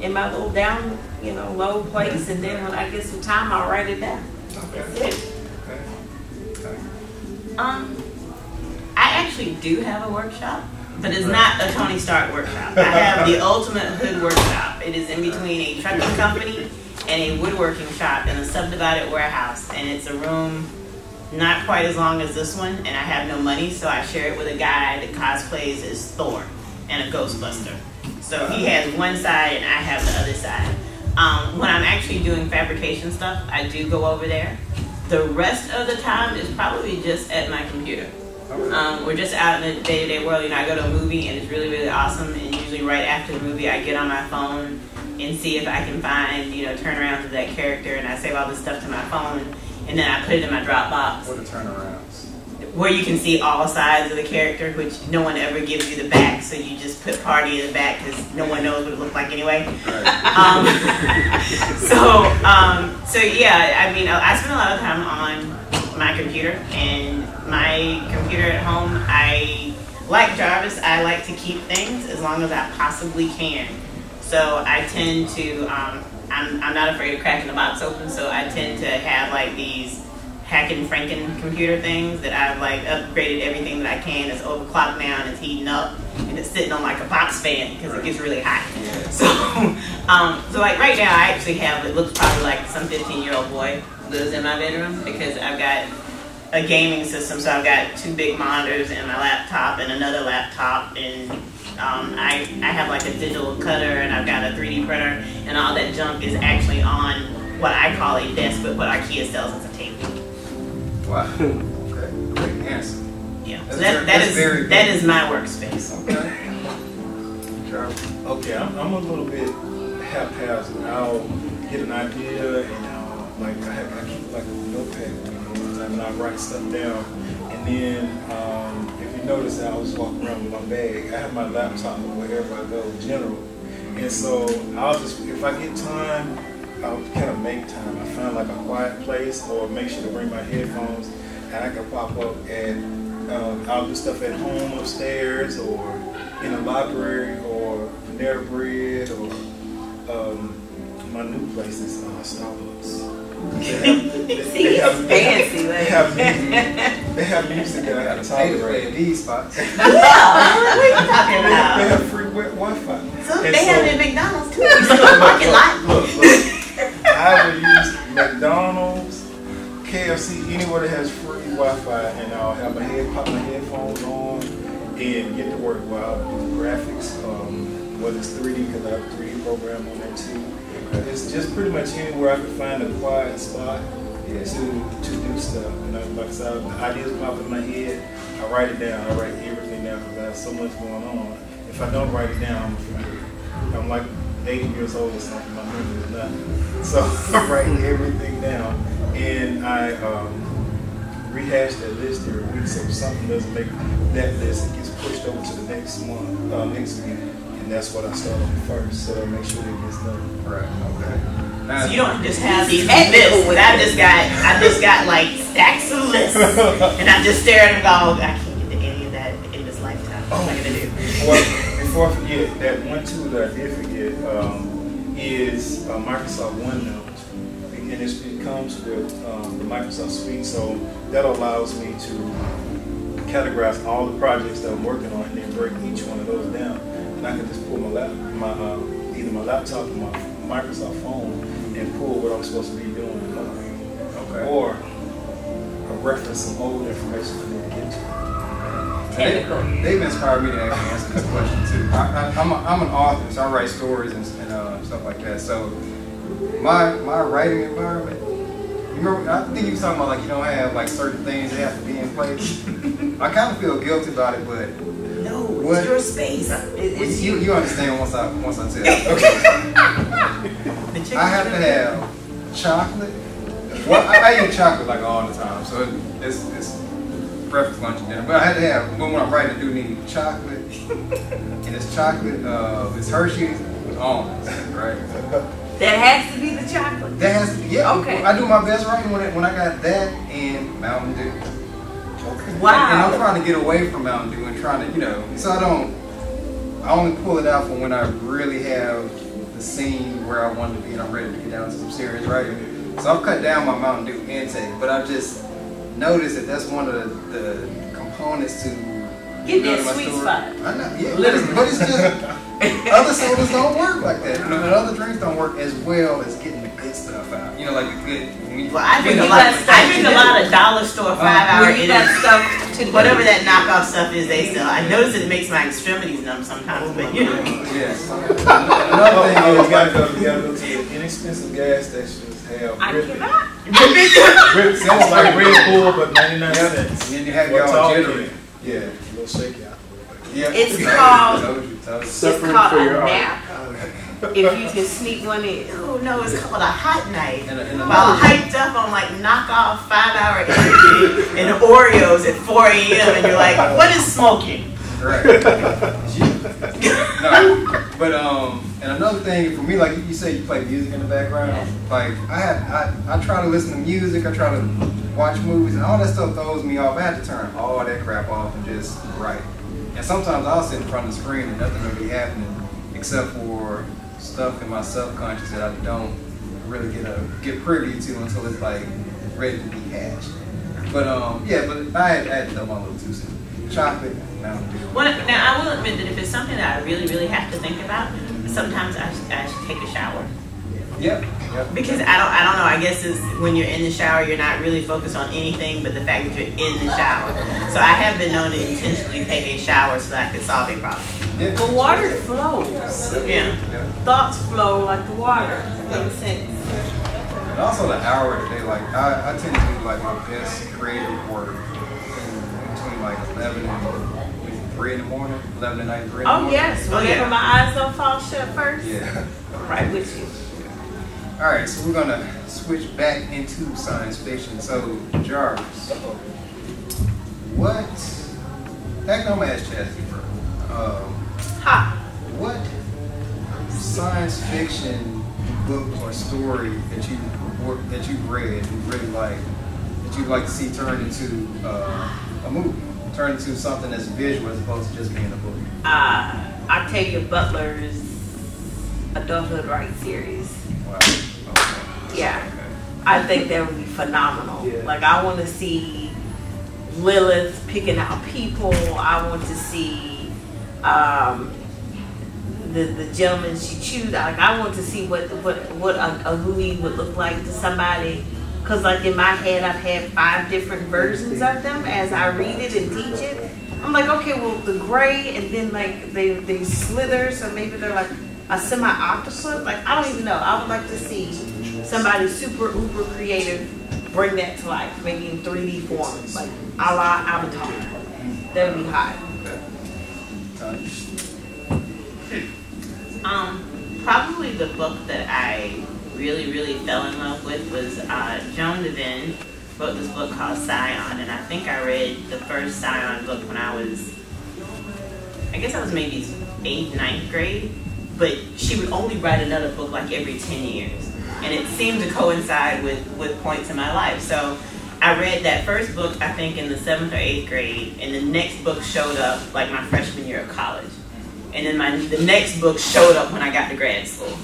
in my little down, low place, and then when I get some time, I'll write it down. That's it. Okay. I actually do have a workshop, but it's not a Tony Stark workshop. I have the ultimate hood workshop. It is in between a trucking company and a woodworking shop in a subdivided warehouse, and it's a room not quite as long as this one, and I have no money, so I share it with a guy that cosplays as Thor and a Ghostbuster. So he has one side and I have the other side. When I'm actually doing fabrication stuff, I do go over there. The rest of the time is probably just at my computer. We're just out in the day-to-day world. I go to a movie and it's really, really awesome, and usually right after the movie I get on my phone and see if I can find, turn around to that character, and I save all this stuff to my phone, and then I put it in my Dropbox. What are turnarounds? Where you can see all sides of the character, which no one ever gives you the back, so you just put party in the back because no one knows what it looks like anyway. Right. So yeah, I spend a lot of time on my computer, and my computer at home, like Jarvis, I like to keep things as long as I possibly can. So I tend to, I'm not afraid of cracking the box open, so I tend to have like these hacking franken computer things that I've like upgraded everything that I can. It's overclocked now and it's heating up, and it's sitting on like a box fan because it gets really hot. Yeah. So like right now I actually have, it looks probably like some 15-year-old boy lives in my bedroom, because I've got a gaming system, so I've got 2 big monitors and my laptop and another laptop, and I have like a digital cutter, and I've got a 3D printer, and all that junk is actually on what I call a desk, but what IKEA sells as a table. Wow. Okay. Great answer. Yeah. So That's that is my workspace. Okay. Charles. Okay, I'm a little bit haphazard. I'll get an idea, and I keep like a notepad with me all the time, and I write stuff down. And then if you notice, I always walk around with my bag. I have my laptop wherever I go, general. And so I'll just, if I get time, I'll kind of make time. I find like a quiet place, or make sure to bring my headphones, and I can pop up and I'll do stuff at home upstairs, or in the library, or Panera Bread, or my new place is Starbucks. See, it's fancy. They have music that I can tolerate. These spots. Yeah, what are you talking They about? have free Wi-Fi. So they have it at McDonald's too. You still a parking lot. Look. I will use McDonald's, KFC, anywhere that has free Wi-Fi, and I'll have pop my headphones on, and get to work while I do graphics, whether it's 3D, because I have a 3D program on there too. It's just pretty much anywhere I can find a quiet spot to do stuff. And like I said, the ideas pop in my head, I write it down. I write everything down because I have so much going on. If I don't write it down, I'm afraid. I'm like 80 years old or something. My memory is not. So I'm writing everything down, and I rehash that list every week. So if something doesn't make that list, it gets pushed over to the next month, next week, and that's what I start on first. So I make sure that it gets done. Right. Okay. So you don't just have these lists. I just got like stacks of lists, and I just stare at them and go, I can't get to any of that in this lifetime. What am I gonna do? Well, before I forget, that one tool that I did forget is Microsoft OneNote, and it comes with the Microsoft Suite. So that allows me to categorize all the projects that I'm working on, and then break each one of those down. And I can just pull either my laptop or my Microsoft phone and pull what I'm supposed to be doing, or reference some old information for me to get to. They've inspired me to actually answer this question too. I'm an author, so I write stories and stuff like that. So my writing environment, you remember, I think you was talking about like you don't have like certain things that have to be in place. I kind of feel guilty about it, but no, it's your space. It's you understand once I tell you. Okay. I have to have chocolate. Well, I eat chocolate like all the time, so it's breakfast, lunch, and dinner. But I had to have, when I'm writing, I do need chocolate. And it's chocolate, it's Hershey's with almonds, right? That has to be the chocolate? That has to be, yeah. Okay. I do my best writing when I got that and Mountain Dew. Okay. Wow. And I'm trying to get away from Mountain Dew and trying to, so I only pull it out for when I really have the scene where I want to be and I'm ready to get down to some serious writing. So I've cut down my Mountain Dew intake, but I've just noticed that that's one of the components to get that sweet spot. I know, yeah, but it's just other sodas don't work like that. Other drinks don't work as well as getting the good stuff out. Like the good. Well, I drink a lot of dollar store 5-hour stuff to whatever that knockoff stuff is they sell. I notice it makes my extremities numb sometimes, but Yes. Another thing is you gotta go to the inexpensive gas stations. I cannot. It's like Red Bull, but 99 cents. And then you have your own jittery. Yeah. A little shaky out. Yeah. It's called a nap. If you can sneak one in. Oh no, it's called a hot night. While hyped up on like knockoff 5-hour energy and Oreos at 4 a.m. and you're like, what is smoking? Right. No, but and another thing for me, like you say, you play music in the background. Like I try to listen to music, I try to watch movies, and all that stuff throws me off. I had to turn all that crap off and just write. And sometimes I'll sit in front of the screen and nothing will be happening except for stuff in my subconscious that I don't really get privy to until it's like ready to be hashed. But yeah, but I had to know my little 2 cents. Chocolate, Mountain Dew. Well, now I will admit that if it's something that I really, really have to think about, sometimes I should take a shower. Yep. Because I don't know. I guess it's when you're in the shower, you're not really focused on anything but the fact that you're in the shower. So I have been known to intentionally take a shower so that I could solve a problem. Yeah. The water flows. Yeah. Thoughts flow like the water. Makes sense. And also the hour of the day, like I tend to do like my best creative work between like 11 and 3 in the morning, 11 at night, 3 in the morning. Oh yes, whenever my eyes don't fall shut first. Yeah. I'm right with you. All right, so we're gonna switch back into science fiction. So Jarvis, what? Heck, I'm gonna ask Chastity first. What science fiction book or story that you've read and you really like, that you'd like to see turned into a movie, turned into something that's visual as opposed to just being a book? Octavia Butler's Adulthood Right series. Wow. Okay. Yeah, I think that would be phenomenal. Yeah. Like I want to see Lilith picking out people. I want to see the gentleman she chooses. Like I want to see what a Louis would look like to somebody. Cause like in my head I've had 5 different versions of them as I read it and teach it. I'm like, okay, well the gray and then like they slither, so maybe they're like a semi-octopus. Like I don't even know. I would like to see somebody super uber creative bring that to life, maybe in 3D form, like a la Avatar. That would be hot. Probably the book that I really fell in love with was Joan Devine wrote this book called Scion, and I think I read the first Scion book when I was maybe 8th, 9th grade, but she would only write another book like every 10 years, and it seemed to coincide with points in my life. So I read that first book, I think, in the 7th or 8th grade, and the next book showed up like my freshman year of college. And then the next book showed up when I got to grad school.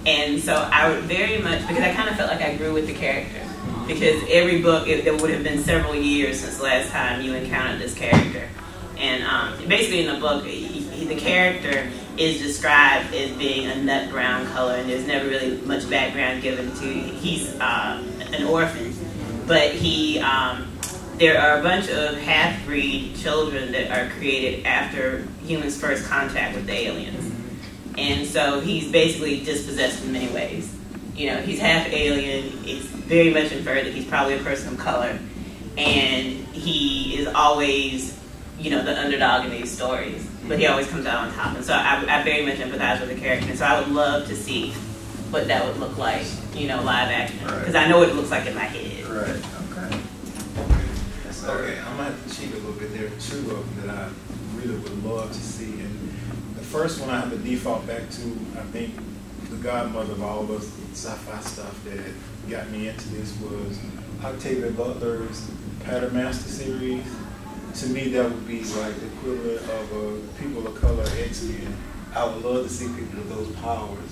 And so I would very much, because I kind of felt like I grew with the character. Because every book, there would have been several years since the last time you encountered this character. And basically in the book, the character is described as being a nut brown color, and there's never really much background given to. He's an orphan, but there are a bunch of half-breed children that are created after humans' first contact with the aliens. And so he's basically dispossessed in many ways. You know, he's half alien, it's very much inferred that he's probably a person of color, and he is always, you know, the underdog in these stories, but he always comes out on top. And so I very much empathize with the character, and so I would love to see what that would look like, you know, live action, because I know what it looks like in my head. Right. Okay. Okay, I'm gonna have to cheat a little bit. There are two of them that I really would love to see, and the first one I have to default back to, I think, the godmother of all of us sci-fi stuff that got me into this was Octavia Butler's Pattern Master series. To me, that would be like the equivalent of a people of color X-Men. I would love to see people with those powers.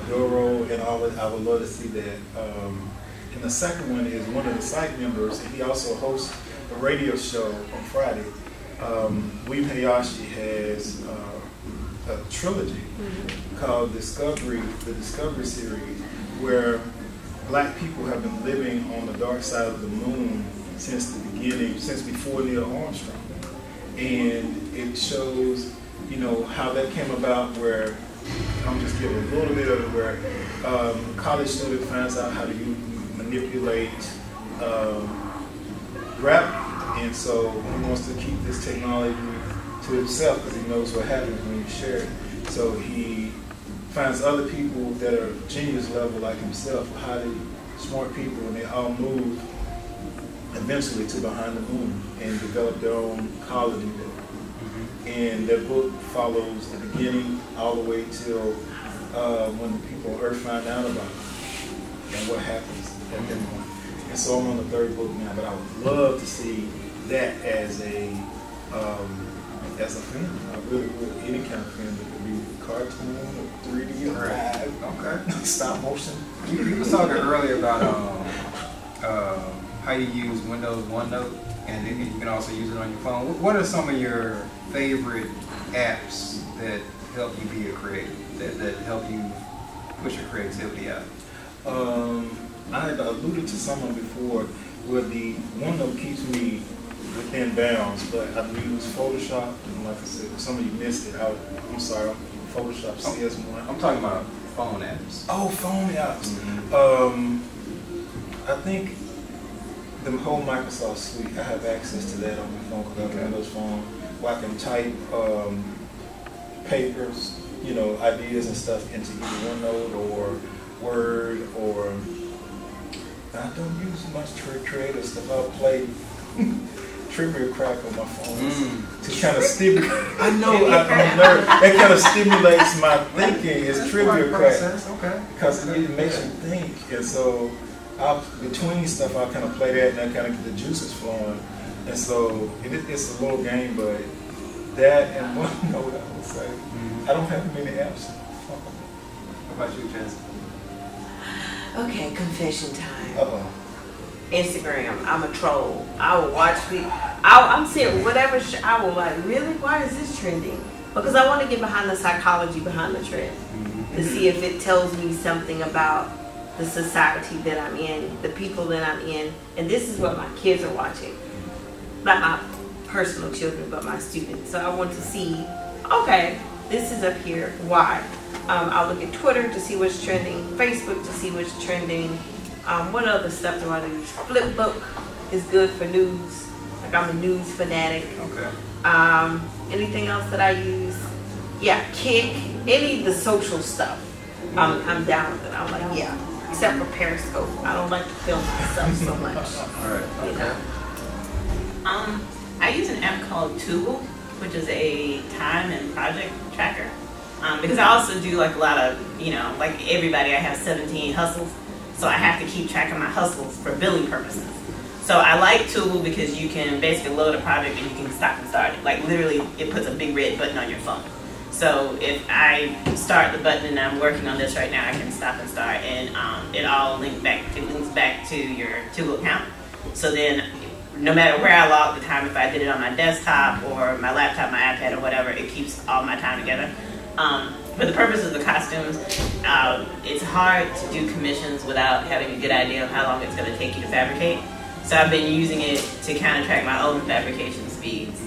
Doro and all of, I would love to see that. And the second one is one of the site members, and he also hosts a radio show on Friday. Weeb Hayashi has a trilogy called Discovery, the Discovery series, where black people have been living on the dark side of the moon since the beginning, since before Neil Armstrong. And it shows, you know, how that came about, where, I'm just giving a little bit of it, where a college student finds out how to manipulate gravity. And so he wants to keep this technology to himself because he knows what happens when you share it. So he finds other people that are genius level like himself, highly smart people, and they all move eventually to behind the moon and develop their own colony there. And that book follows the beginning all the way till when the people on Earth find out about it and what happens at that point. And so I'm on the third book now, but I would love to see that as a film. I really would. Any kind of film, that could be cartoon or 3D or live. Okay. Stop motion. You were talking earlier about how you use Windows OneNote, and then you can also use it on your phone. What are some of your favorite apps that help you be a creative, that help you push your creativity out? I had alluded to someone before where the OneNote keeps me within bounds, but I've used Photoshop, and like I said, some of you missed it. I'm sorry, Photoshop CS1. I'm talking about phone apps. Oh, phone apps. I think the whole Microsoft suite, I have access to that on my phone because I have a Windows phone, where I can type papers, you know, ideas and stuff into either OneNote or Word, or I don't use much creative stuff. I'll play trivia crack on my phone to kind of stimulate. I know I'm a nerd. That kind of stimulates my thinking. Is trivia crack because it makes you think, and so between stuff I'll kind of play that, and I kind of get the juices flowing, and so it's a little game, but that and OneNote, I would say. I don't have many apps. How about you, Jessica? Okay, confession time. Uh-oh. Instagram, I'm a troll. I will watch people. I'm seeing whatever. I will like, really? Why is this trending? Because I want to get behind the psychology behind the trend to see if it tells me something about the society that I'm in, the people that I'm in. And this is what my kids are watching. Not my personal children, but my students. So I want to see, okay, this is up here. Why? I'll look at Twitter to see what's trending, Facebook to see what's trending. What other stuff do I use? Flipbook is good for news. Like, I'm a news fanatic. Okay. Anything else that I use? Yeah, Kick. Any of the social stuff. I'm down with it. I'm like, yeah. Except for Periscope, I don't like to film myself so much. All right. You know. I use an app called Toogle, which is a time and project tracker. Because I also do like a lot of, like everybody, I have 17 hustles. So I have to keep track of my hustles for billing purposes. So I like Toogle because you can basically load a project and you can stop and start it. Like literally, it puts a big red button on your phone. So if I start the button and I'm working on this right now, I can stop and start, and it all links back to your Toogle account. So then, no matter where I log the time, if I did it on my desktop or my laptop, my iPad, or whatever, it keeps all my time together. For the purpose of the costumes, it's hard to do commissions without having a good idea of how long it's going to take you to fabricate. So I've been using it to kind of track my own fabrication speeds.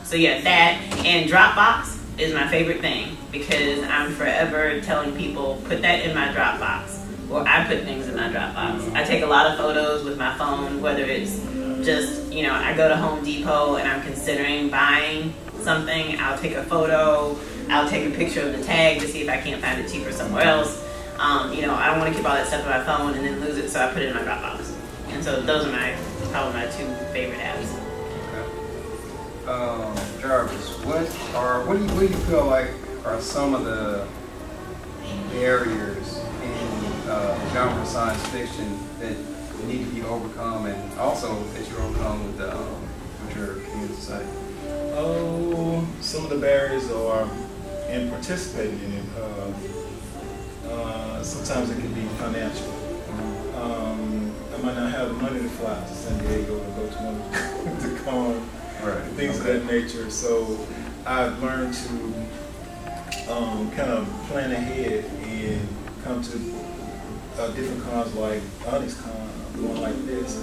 So yeah, that and Dropbox is my favorite thing because I'm forever telling people, put that in my Dropbox, or I put things in my Dropbox. I take a lot of photos with my phone, whether it's just, I go to Home Depot and I'm considering buying something, I'll take a photo, I'll take a picture of the tag to see if I can't find it cheaper somewhere else. I don't want to keep all that stuff on my phone and then lose it, so I put it in my Dropbox. And so those are probably my two favorite apps. Jarvis, what do you feel like are some of the barriers in genre science fiction that need to be overcome, and also that you overcome with your community society? Oh, some of the barriers are in participating in it. Sometimes it can be financial. I might not have the money to fly to San Diego to go to one of the con. Right. Things of that nature. So I've learned to kind of plan ahead and come to different cons like IndyCon, going like this,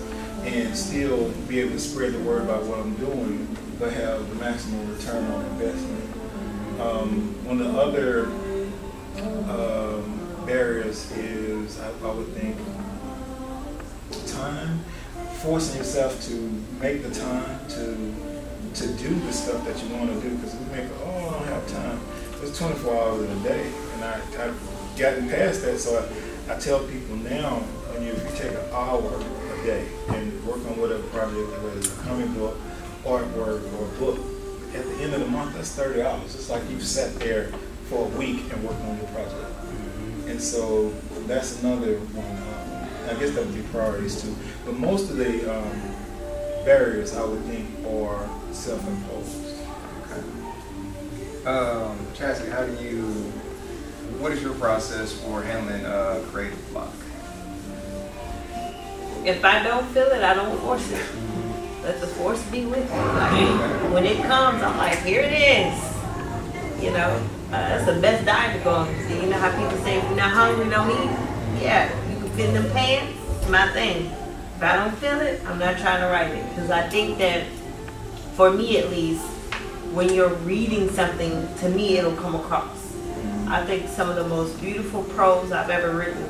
and still be able to spread the word about what I'm doing, but have the maximum return on investment. One of the other barriers is, I would think, time. Forcing yourself to make the time to do the stuff that you want to do, because if you make, I don't have time. It's 24 hours in a day, and I've gotten past that. So I tell people now, if you take an hour a day and work on whatever project, whether it's a comic book, artwork, or a book, at the end of the month, that's 30 hours. It's like you've sat there for a week and worked on your project. And so that's another one. I guess that would be priorities too. But most of the barriers, I would think, are self-imposed. Okay. Chastity, what is your process for handling creative block? If I don't feel it, I don't force it. Let the force be with me. Like, when it comes, I'm like, here it is. That's the best diet to go on. So you know how people say, if you're not hungry, don't eat? Yeah. In them pants, it's my thing. If I don't feel it, I'm not trying to write it. Because I think that, for me at least, when you're reading something, to me it'll come across. I think some of the most beautiful prose I've ever written,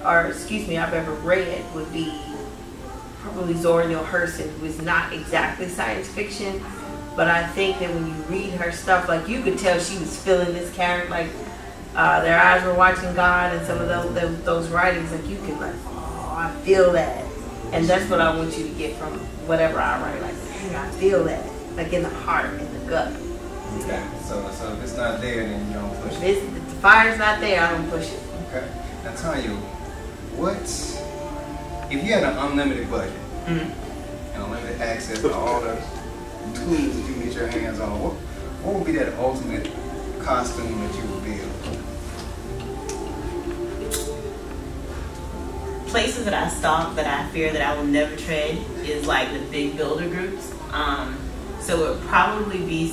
I've ever read, would be probably Zora Neale Hurston, who is not exactly science fiction, but I think that when you read her stuff, like you could tell she was feeling this character, like their eyes were watching God, and some of those writings, like you can I feel that, and that's what I want you to get from whatever I write. Like, dang, I feel that, like in the heart, in the gut. Okay. So if it's not there, then you don't push it. If the fire's not there, I don't push it. Okay. Now tell you, if you had an unlimited budget and unlimited access to all the tools that you can get your hands on, what would be that ultimate costume that you would build? Places that I stalk that I fear that I will never tread is like the big builder groups. So it would probably be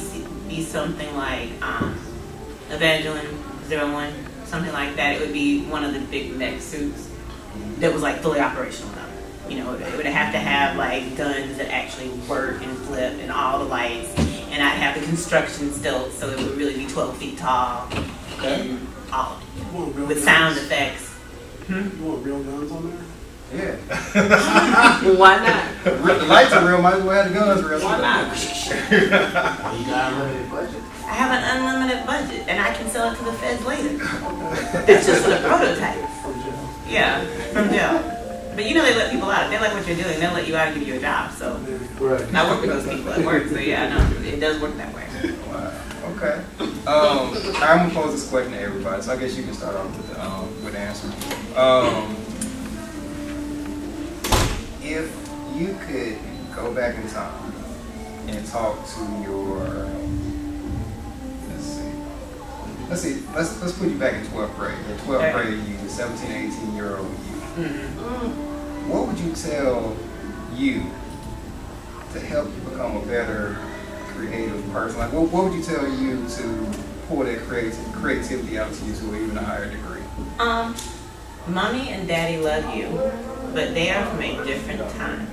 something like Evangeline 01, something like that. It would be one of the big mech suits that was like fully operational though. It would have to have like guns that actually work and flip and all the lights, and I'd have the construction stilts, so it would really be 12 feet tall and all of it with sound effects. You want real guns on there? Yeah. Why not? The lights are real, might as well have the guns real. Why not? You got a limited budget. I have an unlimited budget, and I can sell it to the feds later. It's just a prototype. Yeah, from jail. But you know they let people out. If they like what you're doing, they'll let you out and give you a job. So Right. I work with those people at work. So yeah, I know it does work that way. Wow. Okay. I'm gonna pose this question to everybody, so I guess you can start off with the answer. If you could go back in time and talk to your, let's put you back in 12th grade. Your 12th grade you, the 17, 18-year-old you. What would you tell you to help you become a better creative person? Like, what would you tell you to pull that creativity out to you to even a higher degree? Mommy and daddy love you, but they are from a different time.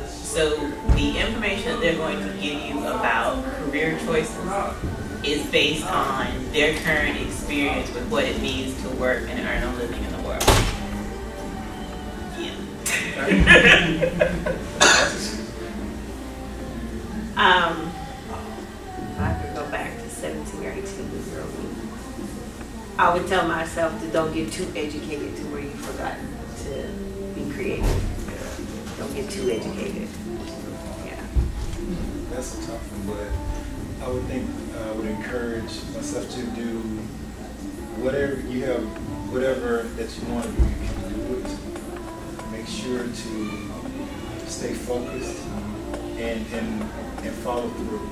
So the information that they're going to give you about career choices is based on their current experience with what it means to work and earn a living in the world. Yeah. If I could go back to 17 or 18-year-old me, I would tell myself to don't get too educated to where you forgot to be creative. Don't get too educated. Yeah. That's a tough one, but I would think I would encourage myself to do whatever you have, whatever that you want to do, you can do it. Make sure to stay focused and follow through.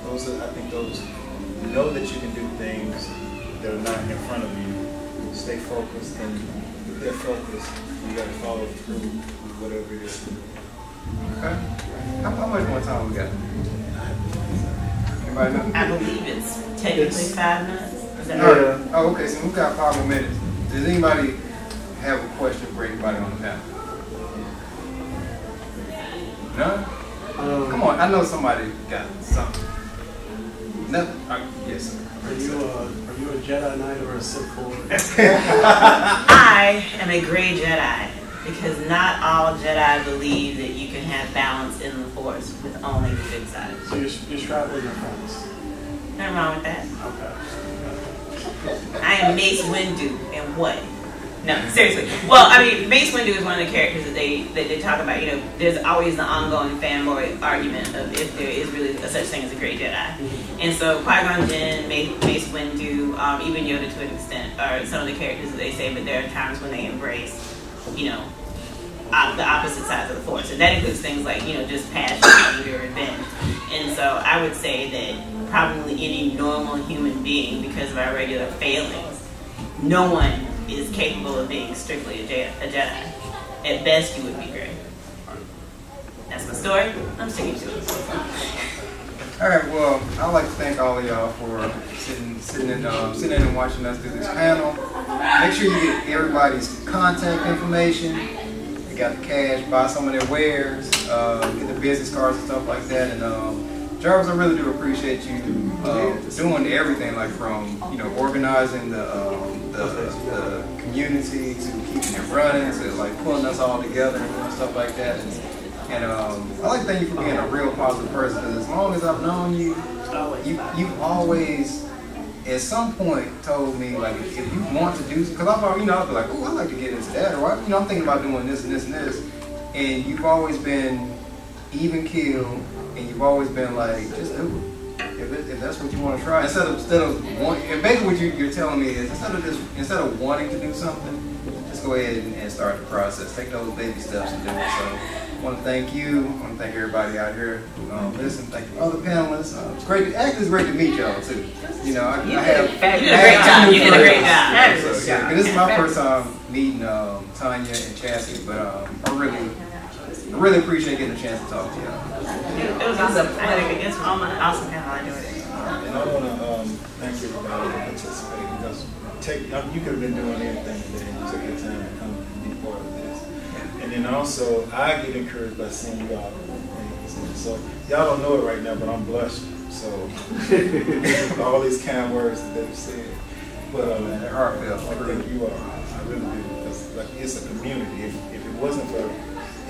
Those are, I think those, know that you can do things that are not in front of you. Stay focused, and with that focus, you got to follow through with whatever it is. Okay. How much more time we got? Anybody know? I believe it's technically 5 minutes. Is that Yeah. right? Oh, okay. So we've got 5 more minutes. Does anybody have a question for anybody on the panel? None? Come on. I know somebody got something. Nothing. Yes, sir. Are you a Jedi Knight or a Sith Lord? I am a gray Jedi because not all Jedi believe that you can have balance in the Force with only the good side. So you're straddling your fence. Nothing wrong with that. Okay. I am Mace Windu, and what? No, seriously. Well, I mean, Mace Windu is one of the characters that they talk about. You know, there's always the ongoing fanboy argument of if there is really a such thing as a great Jedi. And so Qui-Gon Jinn, Mace Windu, even Yoda to an extent, are some of the characters that they say, but there are times when they embrace, you know, the opposite sides of the Force. And that includes things like, you know, just passion, anger, revenge. And so I would say that probably any normal human being, because of our regular failings, no one is capable of being strictly a Jedi. At best, you would be great. That's my story. I'm sticking to it. All right. Well, I'd like to thank all of y'all for sitting in and watching us do this panel. Make sure you get everybody's contact information. They got the cash, buy some of their wares, get the business cards and stuff like that. And Jarvis, I really do appreciate you doing everything, like from organizing the community to keeping it running to like pulling us all together and stuff like that. And I like to thank you for being a real positive person, because as long as I've known you, you've always at some point told me, like, if you want to do, because I've already, I'll be like, oh, I'd like to get into that, or I'm thinking about doing this and this and this, and you've always been even keel, and you've always been like, just do it. If that's what you want to try, instead of wanting, and basically what you're telling me is instead of wanting to do something, just go ahead and start the process. Take those baby steps and do it. So I want to thank you. I want to thank everybody out here who listen. Thank you other panelists. It's great. It's great to meet y'all too. You did a great job. This is my first time meeting Tanya and Chassie, but I really appreciate getting a chance to talk to y'all. It was awesome. I had an awesome panel. I enjoyed it. And I want to thank everybody for participating, because you could have been doing anything today, and you took your time to come and be part of this. And then also, I get encouraged by seeing you all. So y'all don't know it right now, but I'm blushing. So all these kind words that they've said, but they're heartfelt. I think you are. I really do. Because like it's a community. If it wasn't for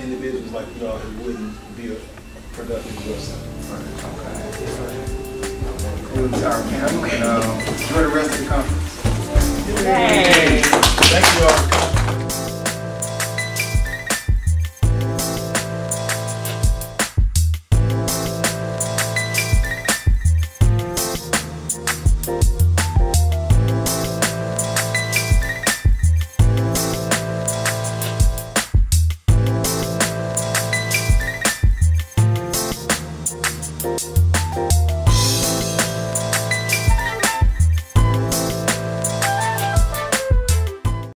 individuals like y'all, it wouldn't be a productive website. Concludes our panel, and enjoy the rest of the conference. Hey. Thank you all.